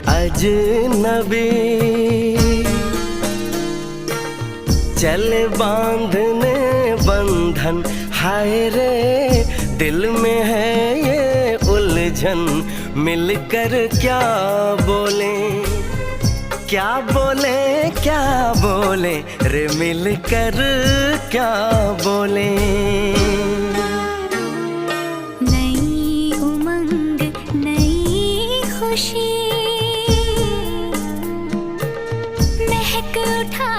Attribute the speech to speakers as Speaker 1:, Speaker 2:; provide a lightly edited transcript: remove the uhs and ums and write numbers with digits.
Speaker 1: अजनबी चल बांधने बंधन, हाय रे दिल में है ये उलझन। मिलकर क्या बोले, क्या बोले, क्या बोले रे, मिलकर क्या बोले।
Speaker 2: नई उमंग नई खुशी महक उठा